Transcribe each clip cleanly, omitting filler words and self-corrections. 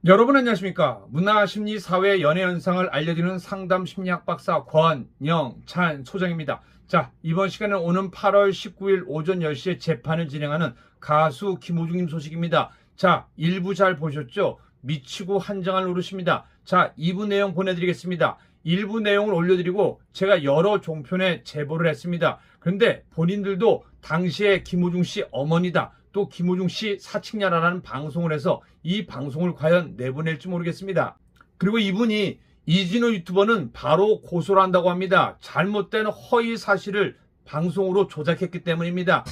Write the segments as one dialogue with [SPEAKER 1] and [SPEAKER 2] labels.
[SPEAKER 1] 여러분 안녕하십니까? 문화, 심리, 사회, 연애 현상을 알려드리는 상담 심리학 박사 권영찬 소장입니다. 자, 이번 시간은 오는 8월 19일 오전 10시에 재판을 진행하는 가수 김호중님 소식입니다. 자, 1부 잘 보셨죠? 미치고 한장을 노르십니다. 자, 2부 내용 보내드리겠습니다. 1부 내용을 올려드리고 제가 여러 종편에 제보를 했습니다. 그런데 본인들도 당시에 김호중 씨 어머니다, 또 김호중 씨 사칭녀라는 방송을 해서 이 방송을 과연 내보낼지 모르겠습니다. 그리고 이분이 이진호 유튜버는 바로 고소를 한다고 합니다. 잘못된 허위 사실을 방송으로 조작했기 때문입니다.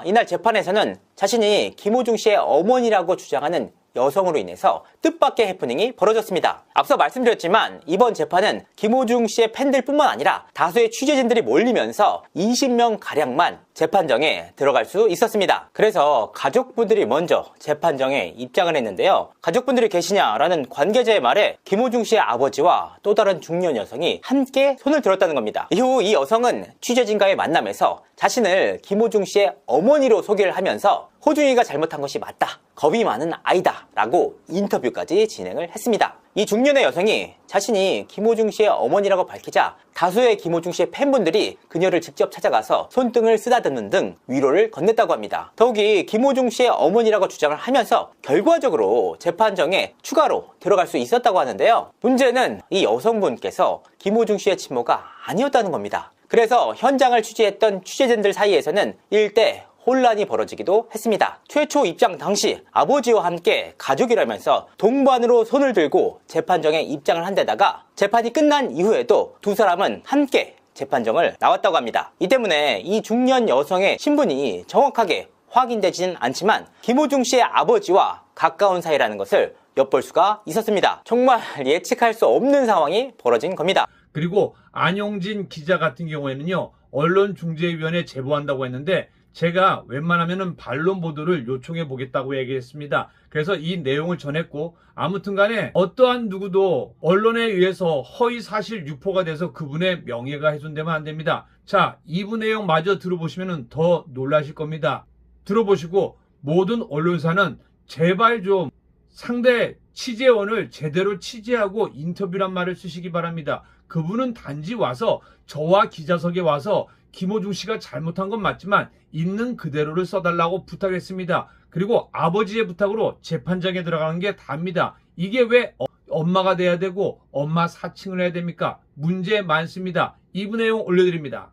[SPEAKER 2] 이날 재판에서는 자신이 김호중 씨의 어머니라고 주장하는 여성으로 인해서 뜻밖의 해프닝이 벌어졌습니다. 앞서 말씀드렸지만 이번 재판은 김호중 씨의 팬들뿐만 아니라 다수의 취재진들이 몰리면서 20명 가량만 재판정에 들어갈 수 있었습니다. 그래서 가족분들이 먼저 재판정에 입장을 했는데요. 가족분들이 계시냐라는 관계자의 말에 김호중 씨의 아버지와 또 다른 중년 여성이 함께 손을 들었다는 겁니다. 이후 이 여성은 취재진과의 만남에서 자신을 김호중 씨의 어머니로 소개를 하면서 호중이가 잘못한 것이 맞다, 겁이 많은 아이다 라고 인터뷰까지 진행을 했습니다. 이 중년의 여성이 자신이 김호중 씨의 어머니라고 밝히자 다수의 김호중 씨의 팬분들이 그녀를 직접 찾아가서 손등을 쓰다듬는 등 위로를 건넸다고 합니다. 더욱이 김호중 씨의 어머니라고 주장을 하면서 결과적으로 재판정에 추가로 들어갈 수 있었다고 하는데요. 문제는 이 여성분께서 김호중 씨의 친모가 아니었다는 겁니다. 그래서 현장을 취재했던 취재진들 사이에서는 일대 혼란이 벌어지기도 했습니다. 최초 입장 당시 아버지와 함께 가족이라면서 동반으로 손을 들고 재판정에 입장을 한 데다가 재판이 끝난 이후에도 두 사람은 함께 재판정을 나왔다고 합니다. 이 때문에 이 중년 여성의 신분이 정확하게 확인되지는 않지만 김호중 씨의 아버지와 가까운 사이라는 것을 엿볼 수가 있었습니다. 정말 예측할 수 없는 상황이 벌어진 겁니다.
[SPEAKER 1] 그리고 안용진 기자 같은 경우에는요, 언론중재위원회에 제보한다고 했는데 제가 웬만하면은 반론 보도를 요청해 보겠다고 얘기했습니다. 그래서 이 내용을 전했고, 아무튼 간에 어떠한 누구도 언론에 의해서 허위 사실 유포가 돼서 그분의 명예가 훼손되면 안 됩니다. 자, 2부 내용 마저 들어보시면 더 놀라실 겁니다. 들어보시고 모든 언론사는 제발 좀 상대 취재원을 제대로 취재하고 인터뷰란 말을 쓰시기 바랍니다. 그분은 단지 와서 저와 기자석에 와서 김호중 씨가 잘못한 건 맞지만 있는 그대로를 써달라고 부탁했습니다. 그리고 아버지의 부탁으로 재판장에 들어가는 게 답니다. 이게 왜 엄마가 돼야 되고 엄마 사칭을 해야 됩니까? 문제 많습니다. 2부 내용 올려드립니다.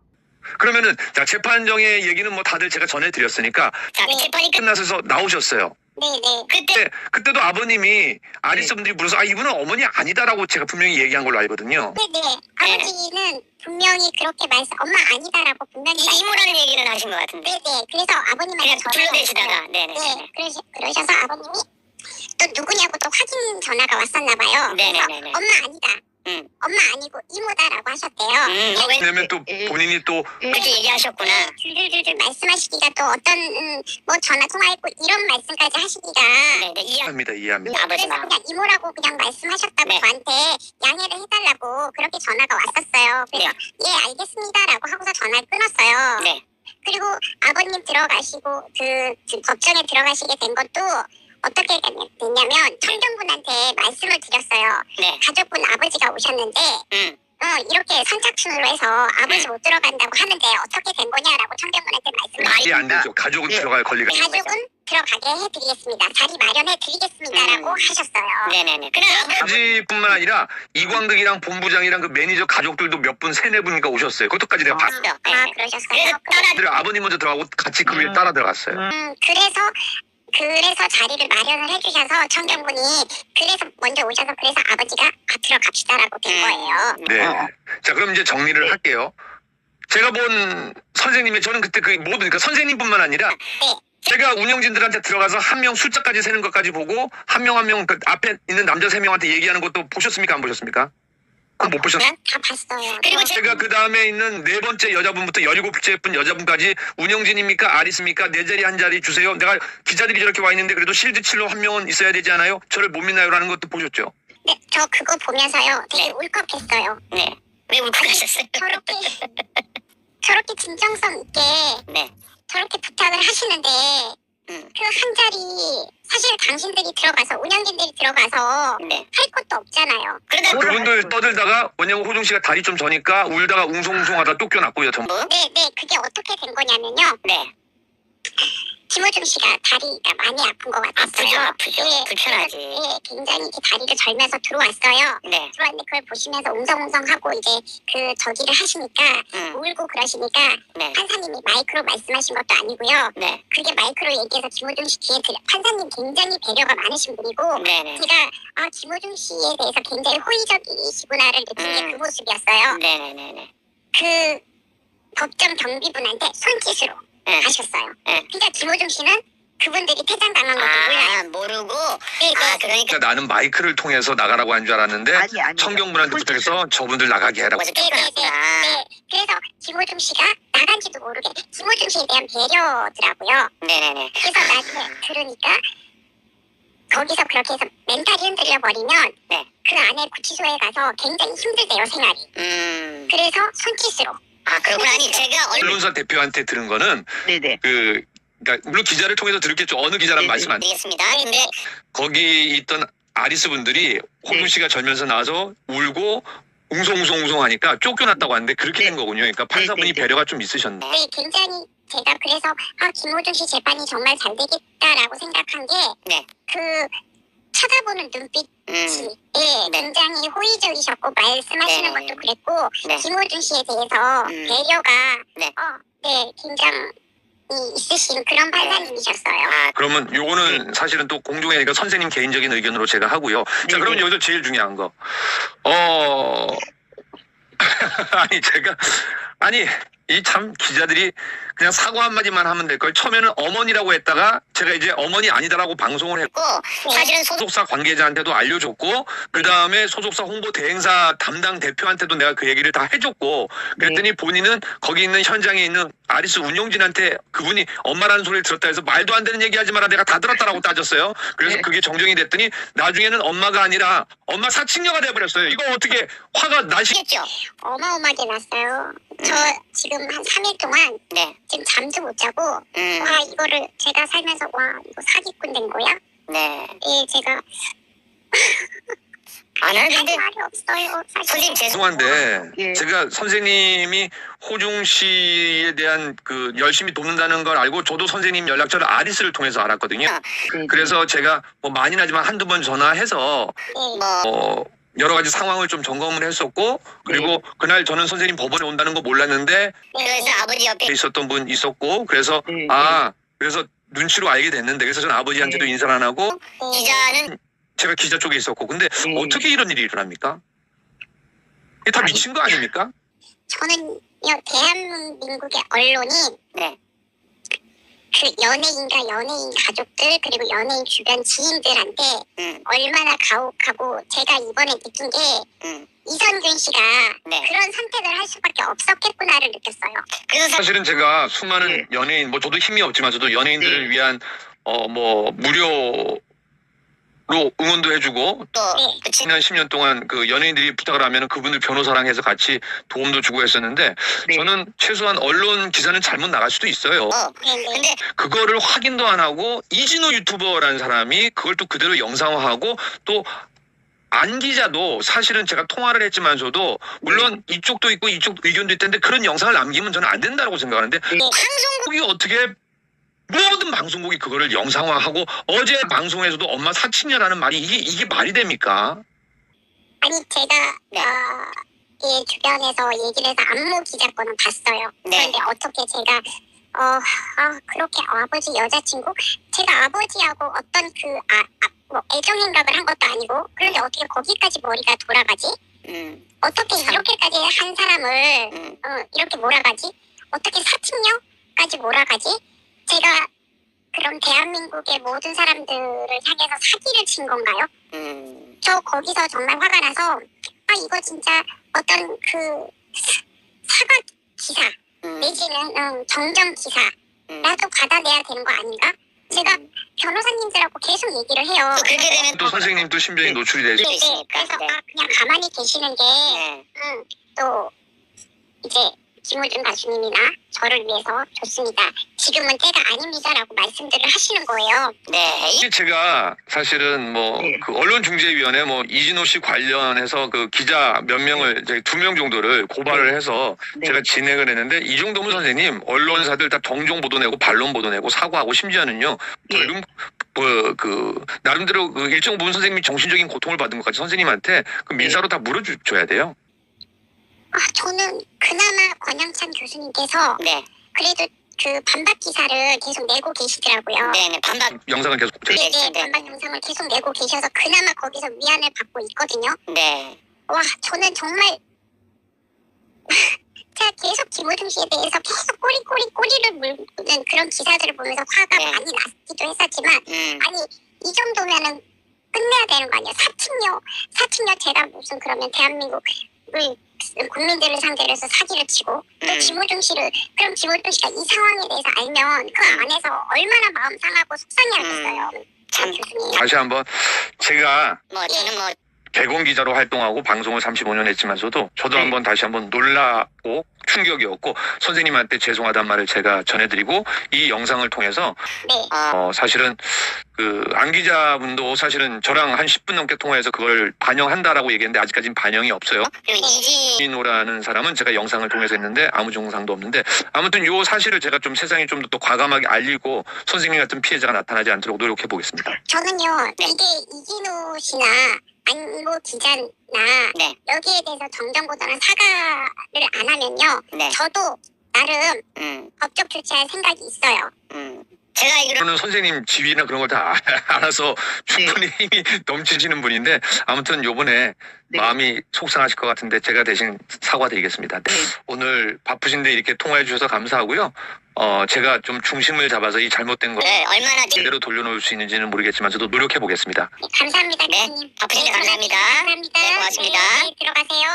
[SPEAKER 3] 그러면은 자, 재판정의 얘기는 뭐 다들 제가 전해드렸으니까
[SPEAKER 4] 자, 재판이
[SPEAKER 3] 끝나서 나오셨어요.
[SPEAKER 4] 네네.
[SPEAKER 3] 그때도 아버님이 아리스분들이 물어서 이분은 어머니 아니다라고 제가 분명히 얘기한 걸로 알거든요.
[SPEAKER 4] 네네. 아버지는 분명히 그렇게 엄마 아니다라고 분명히 이모라는 얘기는 하신 것 같은데. 네네. 그래서 아버님한테
[SPEAKER 3] 네.
[SPEAKER 4] 불러대시다가 네네. 네. 그러셔서 아버님이 또 누구냐고 또 확인 전화가 왔었나 봐요. 그래서 엄마 아니다. 엄마 아니고 이모다라고 하셨대요.
[SPEAKER 3] 왜냐면 또 본인이 또
[SPEAKER 4] 그렇게 얘기하셨구나. 줄줄줄줄 말씀하시기가 또 어떤 뭐 전화 통화했고 이런 말씀까지 하시기가
[SPEAKER 3] 이해합니다.
[SPEAKER 4] 그래서 그냥 이모라고 그냥 말씀하셨다고 저한테 양해를 해달라고 그렇게 전화가 왔었어요. 그래서 예 알겠습니다라고 하고서 전화를 끊었어요. 그리고 아버님 들어가시고 그 법정에 들어가시게 된 것도 어떻게 됐냐면 청정분한테 말씀을 드렸어요. 가족분 아버지가 오셨는데 이렇게 선착순으로 해서 아버지 못 들어간다고 하는데 어떻게 된 거냐라고 청정분한테 말씀을
[SPEAKER 3] 말이 안 되죠. 가족은 들어갈 권리가 있는 거죠.
[SPEAKER 4] 가족은 들어가게 해드리겠습니다. 자리 마련해 드리겠습니다라고 하셨어요. 네네네.
[SPEAKER 3] 아버지뿐만 아니라 이광득이랑 본부장이랑 그 매니저 가족들도 몇 분, 세네 분인가 오셨어요. 그것까지 내가 봤어요.
[SPEAKER 4] 그러셨어요.
[SPEAKER 3] 아버님 먼저 들어가고 같이 그 위에 따라 들어갔어요.
[SPEAKER 4] 그래서 자리를 마련을 해주셔서 청정분이 그래서 먼저 오셔서 그래서 아버지가 들어갑시다라고 된 거예요.
[SPEAKER 3] 네. 자, 그럼 이제 정리를 할게요. 제가 본 선생님의 저는 그때 그 모든 그러니까 선생님뿐만 아니라 제가 운영진들한테 들어가서 한 명 숫자까지 세는 것까지 보고 한 명 한 명 그 앞에 있는 남자 3명한테 얘기하는 것도 보셨습니까? 안 보셨습니까? 그럼 못 보셨어요?
[SPEAKER 4] 다 봤어요.
[SPEAKER 3] 그리고 제가 그 다음에 있는 4번째 여자분부터 17번째 분 여자분까지 운영진입니까? 아리스입니까? 내 자리 한 자리 주세요. 내가 기자들이 저렇게 와 있는데 그래도 실드 칠로 한 명은 있어야 되지 않아요? 저를 못 믿나요? 라는 것도 보셨죠?
[SPEAKER 4] 네, 저 그거 보면서요. 되게 울컥했어요. 네. 왜 울컥하셨어요? 저렇게 진정성 있게 저렇게 부탁을 하시는데 그 한 자리 사실 당신들이 들어가서 운영진들이 들어가서 할 것도 없잖아요.
[SPEAKER 3] 뭐 그분들 떠들다가 왜냐면 호중 씨가 다리 좀 저니까 울다가 웅성웅성하다 쫓겨났고요. 전부.
[SPEAKER 4] 네, 그게 어떻게 된 거냐면요. 김호중 씨가 다리가 많이 아픈 것 같았어요. 아프죠. 불편하지. 굉장히 이렇게 다리를 절면서 들어왔어요. 들어왔는데 그걸 보시면서 웅성웅성하고 이제 그 저기를 하시니까 울고 그러시니까 판사님이 마이크로 말씀하신 것도 아니고요. 그게 마이크로 얘기해서 김호중 씨 뒤에 판사님 굉장히 배려가 많으신 분이고 제가 김호중 씨에 대해서 굉장히 호의적이시구나를 느낀 게 그 모습이었어요. 그 법정 경비분한테 손짓으로 하셨어요. 그러니까 김호중 씨는 그분들이 퇴장당한 것도 몰라요. 모르고.
[SPEAKER 3] 그러니까 나는 마이크를 통해서 나가라고 한 줄 알았는데
[SPEAKER 5] 아니.
[SPEAKER 3] 청경분한테 부탁해서 저분들 나가게 해라고.
[SPEAKER 4] 네. 그래서 김호중 씨가 나간지도 모르게 김호중 씨에 대한 배려더라고요. 그래서 나중에 들으니까 거기서 그렇게 해서 멘탈이 흔들려 버리면 그 안에 구치소에 가서 굉장히 힘들대요 생활이. 그래서 손짓으로. 그렇구나. 아니 제가
[SPEAKER 3] 언론사 대표한테 들은 거는
[SPEAKER 5] 네네.
[SPEAKER 3] 그러니까 물론 기자를 통해서 들었겠죠. 어느 기자란 말씀 안
[SPEAKER 4] 드리겠습니다. 근데
[SPEAKER 3] 거기 있던 아리스 분들이 호중 씨가 절면서 나와서 울고 웅성웅성 하니까 쫓겨났다고 하는데 그렇게 된 거군요. 그러니까 판사분이 배려가 좀 있으셨네.
[SPEAKER 4] 네, 굉장히 제가 그래서 김호중 씨 재판이 정말 잘 되겠다라고 생각한 게 그 쳐다보는 눈빛이 굉장히 호의적이셨고 말씀하시는 것도 그랬고 김호중 씨에 대해서 배려가 굉장히 있으신 그런 판사님이셨어요.
[SPEAKER 3] 그러면 요거는 사실은 또 공정이니까 선생님 개인적인 의견으로 제가 하고요. 자, 그러면 여기서 제일 중요한 거. 아니 이 참 기자들이 그냥 사과 한마디만 하면 될 걸. 처음에는 어머니라고 했다가 제가 이제 어머니 아니다라고 방송을 했고
[SPEAKER 4] 사실은
[SPEAKER 3] 소속사 관계자한테도 알려줬고 그 다음에 소속사 홍보 대행사 담당 대표한테도 내가 그 얘기를 다 해줬고 그랬더니 본인은 거기 있는 현장에 있는 아리스 운영진한테 그분이 엄마라는 소리를 들었다 해서 말도 안 되는 얘기하지 마라 내가 다 들었다라고 따졌어요. 그래서 그게 정정이 됐더니 나중에는 엄마가 아니라 엄마 사칭녀가 돼버렸어요. 이거 어떻게 화가 나시겠죠?
[SPEAKER 4] 어마어마하게 났어요. 저 지금 한 3일 동안 지금 잠도 못 자고 와 이거를 제가 살면서 와 이거 사기꾼 된 거야? 제가 안 하는데 말이 없어요. 사실.
[SPEAKER 3] 죄송한데 제가 선생님이 호중 씨에 대한 그 열심히 돕는다는 걸 알고 저도 선생님 연락처를 아리스를 통해서 알았거든요. 그래서 제가 뭐 많이는 하지만 한두 번 전화해서 여러 가지 상황을 좀 점검을 했었고 그리고 그날 저는 선생님 법원에 온다는 거 몰랐는데
[SPEAKER 4] 그래서 아버지 옆에
[SPEAKER 3] 있었던 분 있었고 그래서 그래서 눈치로 알게 됐는데 그래서 저는 아버지한테도 인사를 안 하고
[SPEAKER 4] 기자는
[SPEAKER 3] 제가 기자 쪽에 있었고 근데 어떻게 이런 일이 일어납니까? 이게 다 미친 거 아닙니까?
[SPEAKER 4] 저는요 대한민국의 언론이 그 연예인과 연예인 가족들 그리고 연예인 주변 지인들한테 얼마나 가혹하고 제가 이번에 느낀 게 이선균 씨가 그런 선택을 할 수밖에 없었겠구나를 느꼈어요. 그래서
[SPEAKER 3] 사실은 제가 수많은 연예인 뭐 저도 힘이 없지만 저도 연예인들을 위한 뭐 무료로 응원도 해주고 지난 10년 동안 그 연예인들이 부탁을 하면 그분들 변호사랑 해서 같이 도움도 주고 했었는데 저는 최소한 언론 기사는 잘못 나갈 수도 있어요.
[SPEAKER 4] 근데
[SPEAKER 3] 그거를 확인도 안 하고 이진우 유튜버라는 사람이 그걸 또 그대로 영상화하고 또 안 기자도 사실은 제가 통화를 했지만서도 물론 이쪽도 있고 이쪽 의견도 있던데 그런 영상을 남기면 저는 안 된다고 생각하는데 방송국이 어떻게 모든 방송국이 그거를 영상화하고 어제 방송에서도 엄마 사칭녀라는 말이 이게 말이 됩니까?
[SPEAKER 4] 아니 제가 이 주변에서 얘기를 해서 안모 기자 거는 봤어요. 그런데 어떻게 제가 그렇게 아버지 여자친구 제가 아버지하고 어떤 뭐 애정행각을 한 것도 아니고 그런데 어떻게 거기까지 머리가 돌아가지? 어떻게 이렇게까지 한 사람을 이렇게 몰아가지? 어떻게 사칭녀까지 몰아가지? 제가 그럼 대한민국의 모든 사람들을 향해서 사기를 친 건가요? 저 거기서 정말 화가 나서 이거 진짜 어떤 그 사과 기사 내지는 정정 기사라도 받아내야 되는 거 아닌가? 제가 변호사님들하고 계속 얘기를 해요.
[SPEAKER 3] 그렇게 되면 또 선생님도 심정이 노출이 되죠.
[SPEAKER 4] 그래서 그냥 가만히 계시는 게 또 이제 김호중 가수님이나 저를 위해서 줬습니다. 지금은 때가 아닙니다라고 말씀들을 하시는 거예요. 네.
[SPEAKER 3] 이게 제가 사실은 뭐 그 언론중재위원회 뭐 이진호 씨 관련해서 그 기자 몇 명을 이제 2명 정도를 고발을 해서 제가 진행을 했는데 이 정도면 선생님 언론사들 다 정정 보도 내고 반론 보도 내고 사과하고 심지어는요 벌금 그 나름대로 그 일정 부분 선생님이 정신적인 고통을 받은 것까지 선생님한테 그 민사로 다 물어줘야 돼요.
[SPEAKER 4] 저는 그나마 권영찬 교수님께서 그래도 그 반박 기사를 계속 내고 계시더라고요.
[SPEAKER 5] 네네, 반박
[SPEAKER 3] 영상을 계속
[SPEAKER 4] 네, 반박 영상을 계속 내고 계셔서 그나마 거기서 위안을 받고 있거든요.
[SPEAKER 5] 네.
[SPEAKER 4] 와, 저는 정말 제가 계속 김호중 씨에 대해서 계속 꼬리를 물는 그런 기사들을 보면서 화가
[SPEAKER 5] 네.
[SPEAKER 4] 많이 났기도 했었지만 아니 이 정도면은 끝내야 되는 거 아니에요? 사칭녀 제가 무슨 그러면 대한민국을 국민들을 상대로 해서 사기를 치고 또 김호중 씨를 그럼 김호중 씨가 이 상황에 대해서 알면 그 안에서 얼마나 마음 상하고 속상해하겠어요. 참 교수님.
[SPEAKER 3] 다시 한번 제가
[SPEAKER 5] 저는
[SPEAKER 3] 개공 기자로 활동하고 방송을 35년 했지만서도 저도 한번 다시 한번 놀라고 충격이었고 선생님한테 죄송하단 말을 제가 전해드리고 이 영상을 통해서
[SPEAKER 4] 네.
[SPEAKER 3] 사실은 그 안 기자분도 사실은 저랑 한 10분 넘게 통화해서 그걸 반영한다라고 얘기했는데 아직까지는 반영이 없어요.
[SPEAKER 5] 그리고
[SPEAKER 3] 이진호라는 사람은 제가 영상을 통해서 했는데 아무 증상도 없는데 아무튼 요 사실을 제가 좀 세상에 좀 더 과감하게 알리고 선생님 같은 피해자가 나타나지 않도록 노력해 보겠습니다.
[SPEAKER 4] 저는요 이게 이진호 씨나 안보 기자나 여기에 대해서 정정보도나 사과를 안 하면요 저도 나름 법적 조치할 생각이 있어요.
[SPEAKER 5] 제가 알기로
[SPEAKER 3] 저는 선생님 지위나 그런 걸 다 알아서 충분히 힘이 넘치시는 분인데 아무튼 요번에 마음이 속상하실 것 같은데 제가 대신 사과드리겠습니다. 오늘 바쁘신데 이렇게 통화해 주셔서 감사하고요. 제가 좀 중심을 잡아서 이 잘못된 거
[SPEAKER 5] 얼마나
[SPEAKER 3] 제대로 돌려놓을 수 있는지는 모르겠지만 저도 노력해 보겠습니다.
[SPEAKER 4] 네, 감사합니다, 교수님.
[SPEAKER 5] 바쁘신데 감사합니다.
[SPEAKER 4] 감사합니다.
[SPEAKER 5] 네, 고맙습니다.
[SPEAKER 4] 네, 들어가세요.